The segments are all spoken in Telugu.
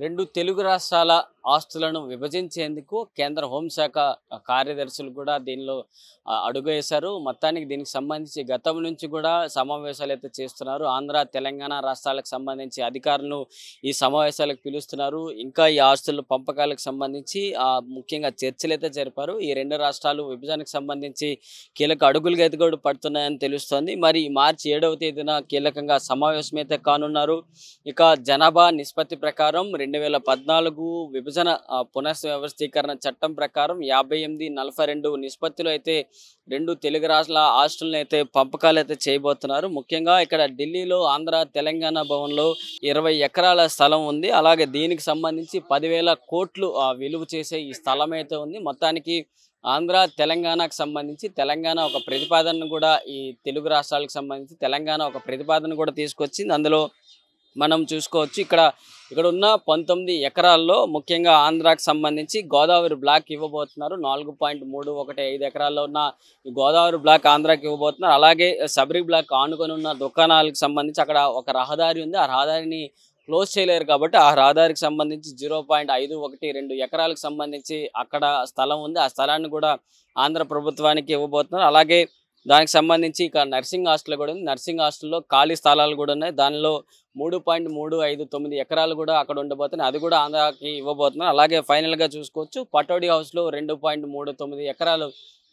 రెండు తెలుగు రాష్ట్రాల ఆస్తులను విభజించేందుకు కేంద్ర హోంశాఖ కార్యదర్శులు కూడా దీనిలో అడుగు వేశారు. మొత్తానికి దీనికి సంబంధించి గతం నుంచి కూడా సమావేశాలు అయితే చేస్తున్నారు. ఆంధ్ర, తెలంగాణ రాష్ట్రాలకు సంబంధించి అధికారులను ఈ సమావేశాలకు పిలుస్తున్నారు. ఇంకా ఈ ఆస్తుల పంపకాలకు సంబంధించి ముఖ్యంగా చర్చలు అయితే జరిపారు. ఈ రెండు రాష్ట్రాలు విభజనకు సంబంధించి కీలక అడుగులు అయితే కూడా పడుతున్నాయని తెలుస్తోంది. మరి మార్చి 7వ తేదీన కీలకంగా సమావేశం అయితే కానున్నారు. ఇక జనాభా నిష్పత్తి ప్రకారం 2014 విభజన పునఃవ్యవస్థీకరణ చట్టం ప్రకారం 58:42 నిష్పత్తిలో అయితే రెండు తెలుగు రాష్ట్రాల ఆస్తులను అయితే పంపకాలు అయితే చేయబోతున్నారు. ముఖ్యంగా ఇక్కడ ఢిల్లీలో ఆంధ్ర తెలంగాణ భవన్లో 20 ఎకరాల స్థలం ఉంది. అలాగే దీనికి సంబంధించి 10,000 కోట్లు విలువ చేసే ఈ స్థలం అయితే ఉంది. మొత్తానికి ఆంధ్ర తెలంగాణకు సంబంధించి తెలంగాణ ఒక ప్రతిపాదనను కూడా ఈ తెలుగు రాష్ట్రాలకు సంబంధించి తెలంగాణ ఒక ప్రతిపాదన కూడా తీసుకొచ్చింది. అందులో మనం చూసుకోవచ్చు ఇక్కడ ఉన్న 19 ఎకరాల్లో ముఖ్యంగా ఆంధ్రాకి సంబంధించి గోదావరి బ్లాక్ ఇవ్వబోతున్నారు. 4.315 ఎకరాల్లో ఉన్న ఈ గోదావరి బ్లాక్ ఆంధ్రాకి ఇవ్వబోతున్నారు. అలాగే సబరి బ్లాక్ ఆనుకొని ఉన్న దుకాణాలకు సంబంధించి అక్కడ ఒక రహదారి ఉంది. ఆ రహదారిని క్లోజ్ చేయలేరు కాబట్టి ఆ రహదారికి సంబంధించి 0.512 ఎకరాలకు సంబంధించి అక్కడ స్థలం ఉంది. ఆ స్థలాన్ని కూడా ఆంధ్ర ప్రభుత్వానికి ఇవ్వబోతున్నారు. అలాగే దానికి సంబంధించి ఇక నర్సింగ్ హాస్టల్ కూడా ఉంది. నర్సింగ్ హాస్టల్లో ఖాళీ స్థలాలు కూడా ఉన్నాయి. దానిలో 3.359 ఎకరాలు కూడా అక్కడ ఉండబోతున్నాయి. అది కూడా ఆంధ్రాకి ఇవ్వబోతున్నారు. అలాగే ఫైనల్గా చూసుకోవచ్చు పటోడి హౌస్లో 2.39 ఎకరాలు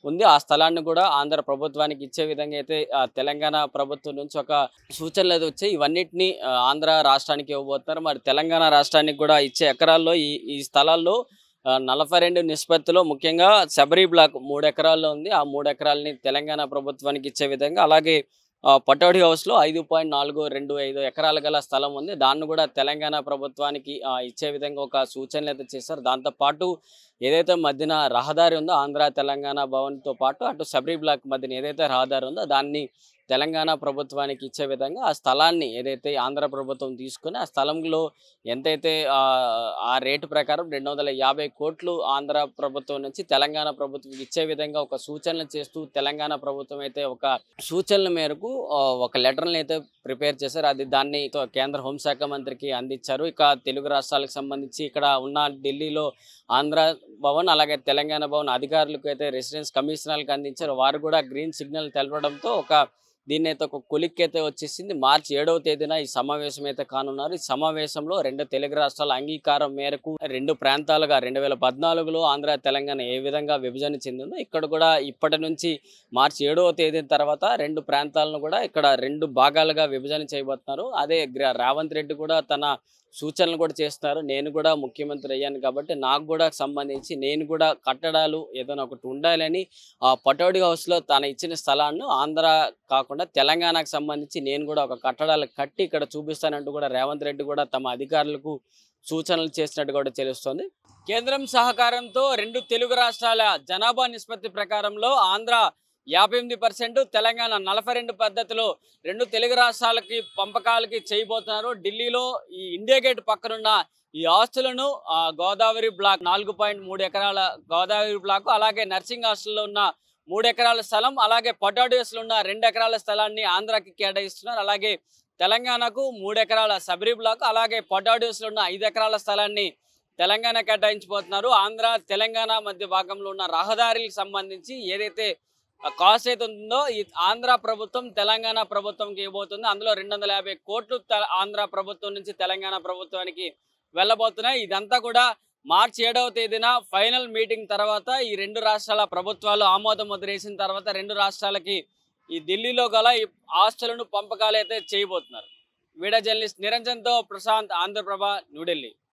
ఉంది. ఆ స్థలాన్ని కూడా ఆంధ్ర ప్రభుత్వానికి ఇచ్చే విధంగా అయితే తెలంగాణ ప్రభుత్వం నుంచి ఒక సూచనలు అయితే వచ్చాయి. ఇవన్నిటిని ఆంధ్ర రాష్ట్రానికి ఇవ్వబోతున్నారు. మరి తెలంగాణ రాష్ట్రానికి కూడా ఇచ్చే ఎకరాల్లో ఈ స్థలాల్లో 42 నిష్పత్తిలో ముఖ్యంగా శబరి బ్లాక్ 3 ఎకరాల్లో ఉంది. ఆ 3 ఎకరాలని తెలంగాణ ప్రభుత్వానికి ఇచ్చే విధంగా, అలాగే పటోడి హౌస్లో 5.425 ఎకరాలు గల స్థలం ఉంది. దాన్ని కూడా తెలంగాణ ప్రభుత్వానికి ఇచ్చే విధంగా ఒక సూచనలు అయితే చేశారు. దాంతోపాటు ఏదైతే మధ్యన రహదారి ఉందో ఆంధ్ర తెలంగాణ భవన్తో పాటు అటు శబరి బ్లాక్ మధ్యన ఏదైతే రహదారి ఉందో దాన్ని తెలంగాణ ప్రభుత్వానికి ఇచ్చే విధంగా ఆ స్థలాన్ని ఏదైతే ఆంధ్ర ప్రభుత్వం తీసుకుని ఆ స్థలంలో ఎంతైతే ఆ రేటు ప్రకారం 250 కోట్లు ఆంధ్ర ప్రభుత్వం నుంచి తెలంగాణ ప్రభుత్వం ఇచ్చే విధంగా ఒక సూచనలు చేస్తూ తెలంగాణ ప్రభుత్వం అయితే ఒక సూచనల మేరకు ఒక లెటర్ని అయితే ప్రిపేర్ చేశారు. దాన్ని కేంద్ర హోంశాఖ మంత్రికి అందించారు. ఇక తెలుగు రాష్ట్రాలకు సంబంధించి ఇక్కడ ఉన్న ఢిల్లీలో ఆంధ్ర భవన్ అలాగే తెలంగాణ భవన్ అధికారులకు అయితే రెసిడెన్స్ కమిషనర్లకు అందించారు. వారు కూడా గ్రీన్ సిగ్నల్ తెలపడంతో దీన్ని అయితే ఒక కొలిక్ అయితే వచ్చేసింది. మార్చి 7వ తేదీన ఈ సమావేశం అయితే కానున్నారు. ఈ సమావేశంలో రెండు తెలుగు రాష్ట్రాల అంగీకారం మేరకు రెండు ప్రాంతాలుగా 2014లో ఆంధ్ర తెలంగాణ ఏ విధంగా విభజన చెందిందో ఇక్కడ కూడా ఇప్పటి నుంచి మార్చి 7వ తేదీ తర్వాత రెండు ప్రాంతాలను కూడా ఇక్కడ రెండు భాగాలుగా విభజన చేయబోతున్నారు. అదే రేవంత్ రెడ్డి కూడా తన సూచనలు కూడా చేస్తున్నారు. నేను కూడా ముఖ్యమంత్రి అయ్యాను కాబట్టి నాకు కూడా సంబంధించి నేను కూడా కట్టడాలు ఏదైనా ఒకటి ఉండాలని పటోడి హౌస్లో తన ఇచ్చిన స్థలాన్ని ఆంధ్ర కాకుండా తెలంగాణకు సంబంధించి నేను కూడా ఒక కట్టడాలు కట్టి ఇక్కడ చూపిస్తానంటూ కూడా రేవంత్ రెడ్డి కూడా తమ అధికారులకు సూచనలు చేసినట్టు కూడా తెలుస్తోంది. కేంద్రం సహకారంతో రెండు తెలుగు రాష్ట్రాల జనాభా నిష్పత్తి ప్రకారంలో ఆంధ్ర 58%, తెలంగాణ 42 పద్ధతిలో రెండు తెలుగు రాష్ట్రాలకి పంపకాలకి చేయబోతున్నారు. ఢిల్లీలో ఈ ఇండియా గేట్ పక్కనున్న ఈ ఆస్తులను గోదావరి బ్లాక్ 4.3 ఎకరాల గోదావరి బ్లాక్, అలాగే నర్సింగ్ హాస్టల్లో ఉన్న 3 ఎకరాల స్థలం, అలాగే పటాడియోస్లో ఉన్న 2 ఎకరాల స్థలాన్ని ఆంధ్రాకి కేటాయిస్తున్నారు. అలాగే తెలంగాణకు 3 ఎకరాల సబరి బ్లాక్, అలాగే పటాడియోస్లో ఉన్న 5 ఎకరాల స్థలాన్ని తెలంగాణ కేటాయించబోతున్నారు. ఆంధ్ర తెలంగాణ మధ్య భాగంలో ఉన్న రహదారికి సంబంధించి ఏదైతే కాస్ట్ అయితే ఉందో ఈ ఆంధ్ర ప్రభుత్వం తెలంగాణ ప్రభుత్వంకి ఇవ్వబోతుంది. అందులో 250 కోట్లు ఆంధ్ర ప్రభుత్వం నుంచి తెలంగాణ ప్రభుత్వానికి వెళ్ళబోతున్నాయి. ఇదంతా కూడా మార్చి 7వ తేదీన ఫైనల్ మీటింగ్ తర్వాత ఈ రెండు రాష్ట్రాల ప్రభుత్వాలు ఆమోద ముద్ర వేసిన తర్వాత రెండు రాష్ట్రాలకి ఈ ఢిల్లీలో గల ఈ ఆస్తులను పంపకాలు అయితే చేయబోతున్నారు. వీడియో జర్నలిస్ట్ నిరంజన్తో ప్రశాంత్, ఆంధ్రప్రభ, న్యూఢిల్లీ.